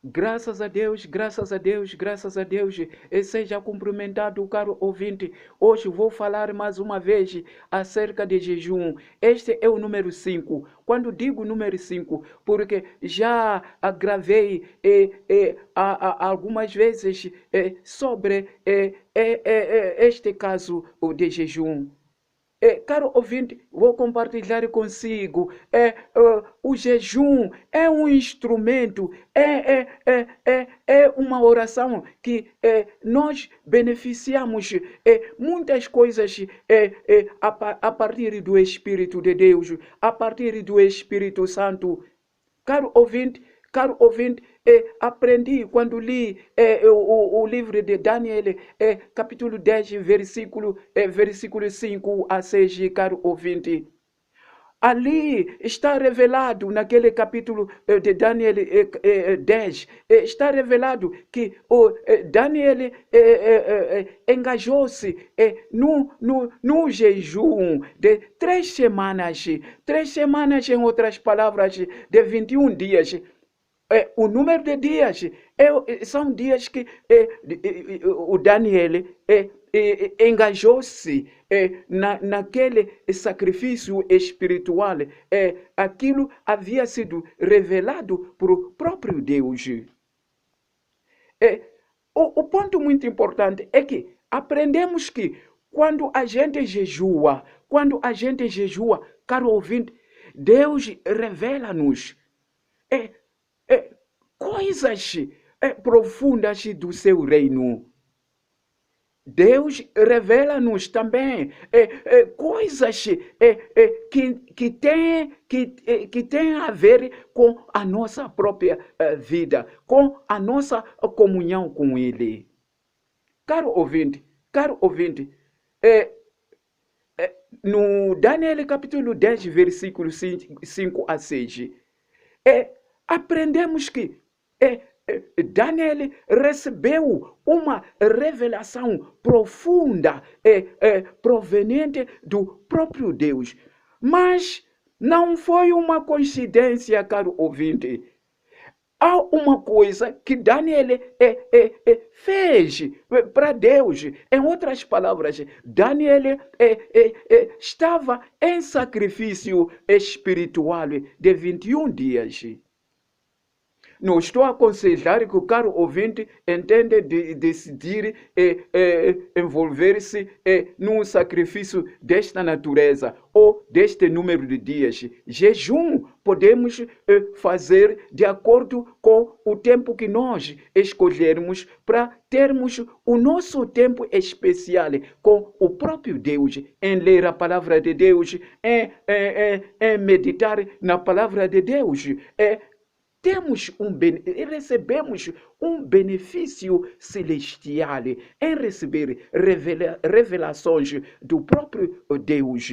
Graças a Deus, graças a Deus, graças a Deus. E seja cumprimentado, caro ouvinte. Hoje vou falar mais uma vez acerca de jejum. Este é o número 5. Quando digo número 5, porque já gravei algumas vezes sobre este caso de jejum. Caro ouvinte, vou compartilhar consigo. O jejum é um instrumento, é uma oração que nós beneficiamos muitas coisas a partir do Espírito de Deus, a partir do Espírito Santo. Caro ouvinte, aprendi quando li o livro de Daniel, capítulo 10, versículo 5 a 6, caro ouvinte. Ali está revelado, naquele capítulo de Daniel 10, está revelado que Daniel engajou-se no jejum de 3 semanas. 3 semanas, em outras palavras, de 21 dias. O número de dias são dias que o Daniel engajou-se naquele sacrifício espiritual. Aquilo havia sido revelado por próprio Deus. O ponto muito importante é que aprendemos que quando a gente jejua, caro ouvinte, Deus revela-nos coisas profundas do seu reino. Deus revela-nos também coisas que têm a ver com a nossa própria vida, com a nossa comunhão com Ele. Caro ouvinte, no Daniel capítulo 10, versículo 5 a 6, aprendemos que Daniel recebeu uma revelação profunda proveniente do próprio Deus. Mas não foi uma coincidência, caro ouvinte. Há uma coisa que Daniel fez para Deus. Em outras palavras, Daniel estava em sacrifício espiritual de 21 dias. Não estou a aconselhar que o caro ouvinte entenda de decidir envolver-se num sacrifício desta natureza ou deste número de dias. Jejum podemos fazer de acordo com o tempo que nós escolhermos para termos o nosso tempo especial com o próprio Deus, em ler a palavra de Deus, em meditar na palavra de Deus. Recebemos um benefício celestial em receber revelações do próprio Deus.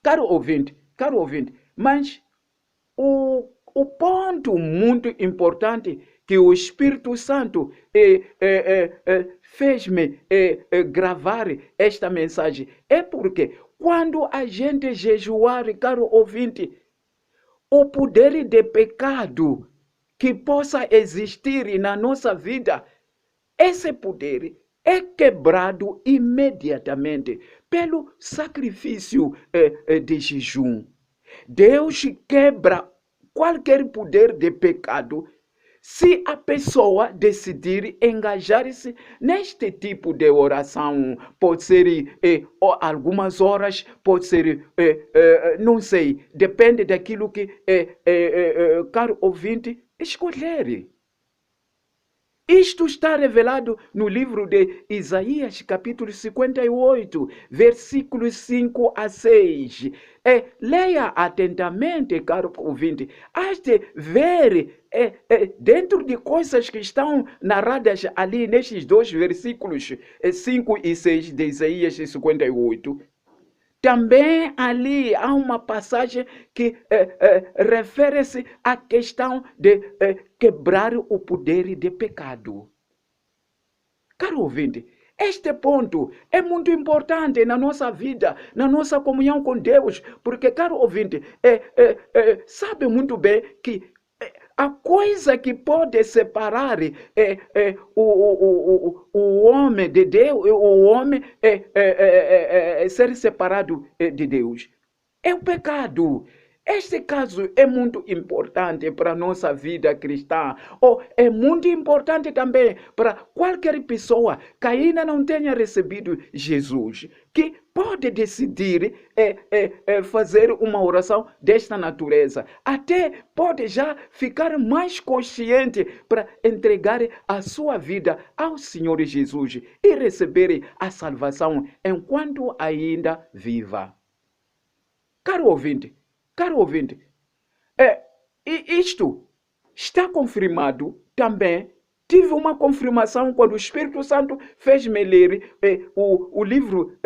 Caro ouvinte, mas o ponto muito importante que o Espírito Santo fez-me gravar esta mensagem é porque quando a gente jejuar, caro ouvinte, o poder de pecado que possa existir na nossa vida, esse poder é quebrado imediatamente pelo sacrifício de jejum. Deus quebra qualquer poder de pecado se a pessoa decidir engajar-se neste tipo de oração. Pode ser algumas horas, pode ser, não sei, depende daquilo que caro ouvinte escolher. Isto está revelado no livro de Isaías, capítulo 58, versículos 5 a 6. Leia atentamente, caro ouvinte, has de ver dentro de coisas que estão narradas ali nestes dois versículos, 5 e 6 de Isaías 58. Também ali há uma passagem que refere-se à questão de quebrar o poder de pecado. Caro ouvinte, este ponto é muito importante na nossa vida, na nossa comunhão com Deus, porque, caro ouvinte, sabe muito bem que a coisa que pode separar o homem de Deus, o homem ser separado de Deus, é o pecado. Este caso é muito importante para a nossa vida cristã, ou é muito importante também para qualquer pessoa que ainda não tenha recebido Jesus, que pode decidir fazer uma oração desta natureza. Até pode já ficar mais consciente para entregar a sua vida ao Senhor Jesus e receber a salvação enquanto ainda viva. Caro ouvinte, isto está confirmado também. Tive uma confirmação quando o Espírito Santo fez-me ler o livro,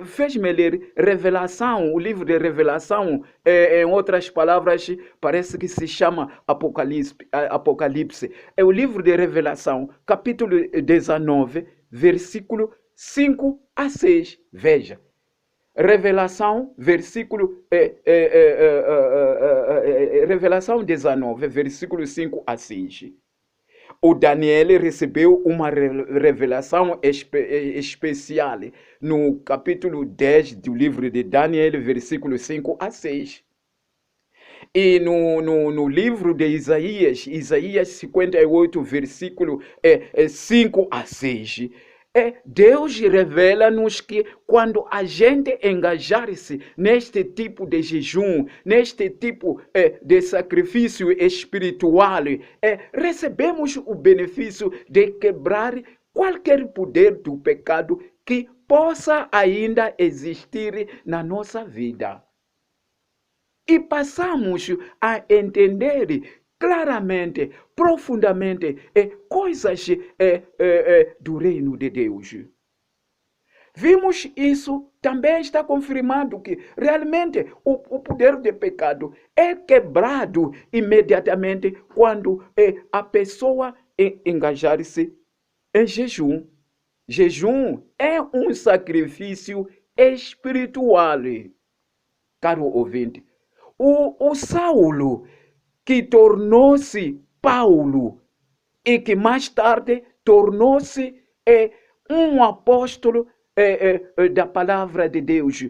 fez-me ler Revelação, o livro de Revelação, em outras palavras, parece que se chama Apocalipse. É o livro de Revelação, capítulo 19, versículo 5 a 6. Veja. Revelação, Revelação 19, versículo 5 a 6. O Daniel recebeu uma revelação especial no capítulo 10 do livro de Daniel, versículo 5 a 6. E no livro de Isaías 58, versículo 5 a 6. Deus revela-nos que quando a gente engajar-se neste tipo de jejum, neste tipo de sacrifício espiritual, recebemos o benefício de quebrar qualquer poder do pecado que possa ainda existir na nossa vida. E passamos a entender claramente, profundamente, coisas do reino de Deus. Vimos isso, também está confirmado que realmente o poder do pecado é quebrado imediatamente quando a pessoa engajar-se em jejum. Jejum é um sacrifício espiritual. Caro ouvinte, o Saulo, que tornou-se Paulo e que mais tarde tornou-se um apóstolo da palavra de Deus.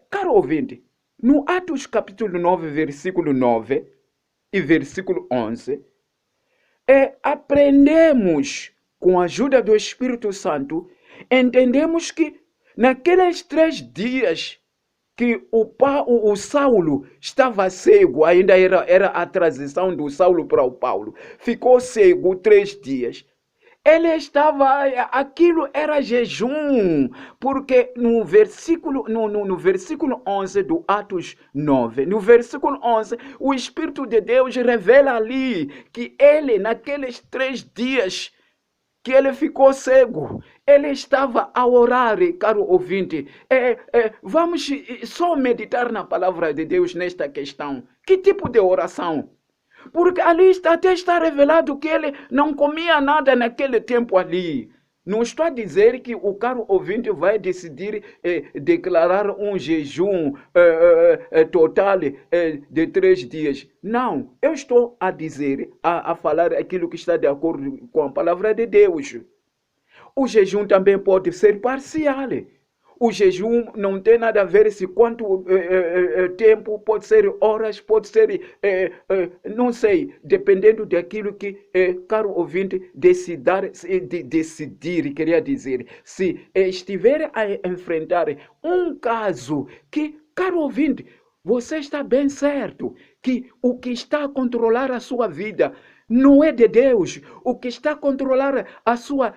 Caro ouvinte, no Atos capítulo 9, versículo 9 e versículo 11, aprendemos, com a ajuda do Espírito Santo, entendemos que naqueles 3 dias que o Saulo estava cego, ainda era a transição do Saulo para o Paulo, ficou cego 3 dias. Ele estava, aquilo era jejum, porque no versículo 11 do Atos 9, no versículo 11, o Espírito de Deus revela ali que ele, naqueles 3 dias, que ele ficou cego, ele estava a orar, caro ouvinte. Vamos só meditar na palavra de Deus nesta questão. Que tipo de oração? Porque ali até está revelado que ele não comia nada naquele tempo ali. Não estou a dizer que o caro ouvinte vai decidir declarar um jejum total de 3 dias. Não, eu estou a dizer, a falar aquilo que está de acordo com a palavra de Deus. O jejum também pode ser parcial. O jejum não tem nada a ver se quanto tempo, pode ser horas, pode ser, não sei, dependendo daquilo que, caro ouvinte, decidir, queria dizer. Se estiver a enfrentar um caso que, caro ouvinte, você está bem certo que o que está a controlar a sua vida não é de Deus. O que está a controlar a sua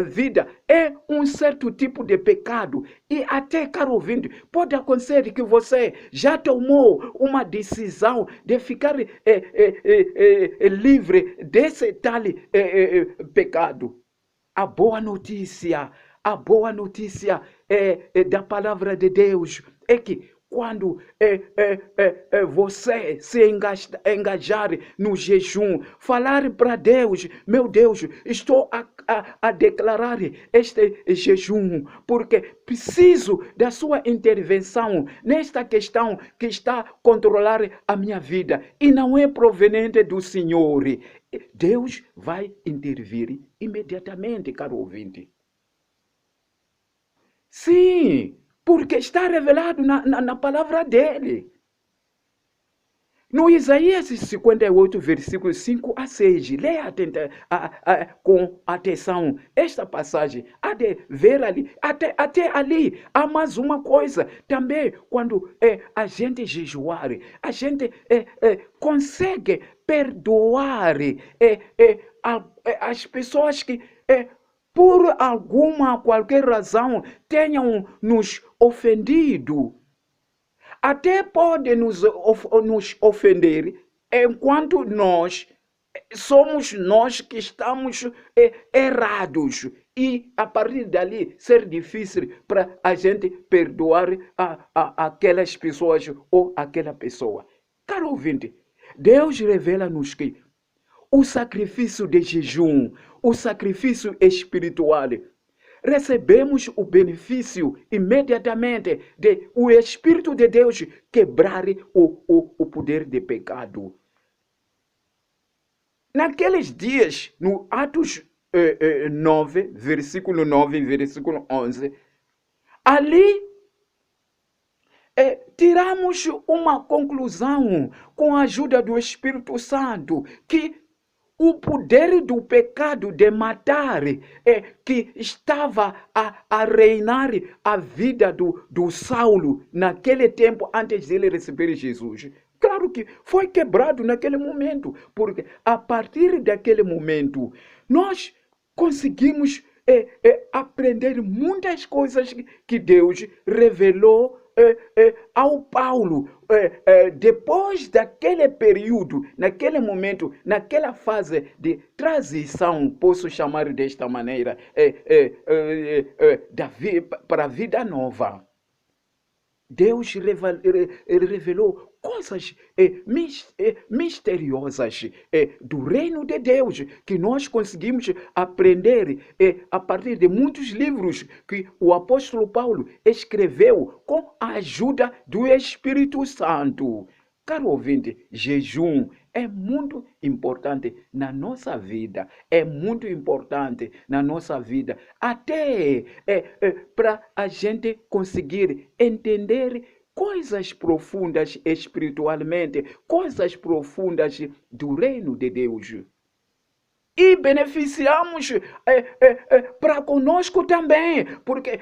vida é um certo tipo de pecado. E até, caro ouvinte, pode acontecer que você já tomou uma decisão de ficar livre desse tal pecado. A boa notícia da palavra de Deus é que quando você se engajar no jejum, falar para Deus, meu Deus, estou a declarar este jejum, porque preciso da sua intervenção nesta questão que está a controlar a minha vida e não é proveniente do Senhor. Deus vai intervir imediatamente, caro ouvinte. Sim, porque está revelado na palavra dele. No Isaías 58, versículos 5 a 6, leia com atenção esta passagem. Há de ver ali, até ali, há mais uma coisa. Também, quando a gente jejuar, a gente consegue perdoar as pessoas que, por qualquer razão, tenham nos ofendido. Até pode nos ofender enquanto somos nós que estamos errados. E a partir dali ser difícil para a gente perdoar aquelas pessoas ou aquela pessoa. Caro ouvinte, Deus revela-nos que o sacrifício de jejum, o sacrifício espiritual, recebemos o benefício imediatamente de o Espírito de Deus quebrar o poder de pecado. Naqueles dias, no Atos 9, versículo 9 e versículo 11, ali tiramos uma conclusão com a ajuda do Espírito Santo, que o poder do pecado de matar que estava a reinar a vida do Saulo naquele tempo antes de ele receber Jesus. Claro que foi quebrado naquele momento, porque a partir daquele momento nós conseguimos aprender muitas coisas que Deus revelou ao Paulo, depois daquele período, naquele momento, naquela fase de transição, posso chamar desta maneira, para a vida nova. Deus revelou coisas misteriosas do reino de Deus que nós conseguimos aprender a partir de muitos livros que o apóstolo Paulo escreveu com a ajuda do Espírito Santo. Caro ouvinte, jejum é muito importante na nossa vida, é muito importante na nossa vida, até para a gente conseguir entender coisas profundas espiritualmente, coisas profundas do reino de Deus. E beneficiamos para conosco também, porque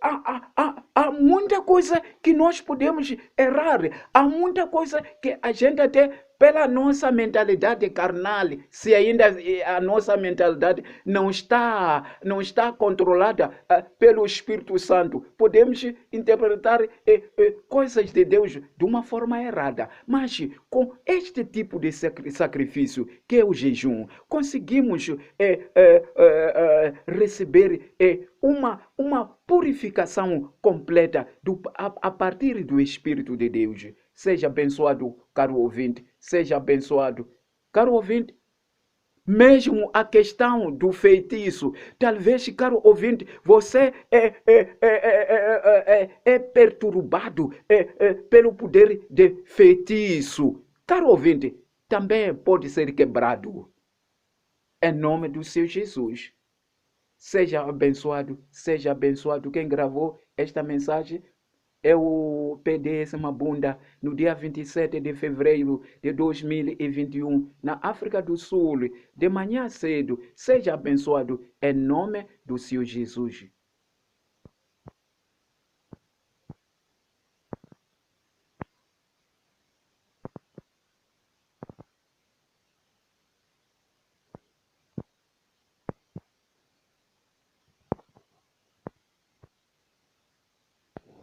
há muita coisa que nós podemos errar, há muita coisa que a gente até pela nossa mentalidade carnal, se ainda a nossa mentalidade não está controlada pelo Espírito Santo, podemos interpretar coisas de Deus de uma forma errada. Mas com este tipo de sacrifício, que é o jejum, conseguimos receber uma purificação completa a partir do Espírito de Deus. Seja abençoado, caro ouvinte, seja abençoado. Caro ouvinte, mesmo a questão do feitiço, talvez, caro ouvinte, você é perturbado pelo poder de feitiço. Caro ouvinte, também pode ser quebrado. Em nome do Senhor Jesus. Seja abençoado. Quem gravou esta mensagem é o PDS Mabunda, no dia 27 de fevereiro de 2021, na África do Sul, de manhã cedo. Seja abençoado em nome do Senhor Jesus.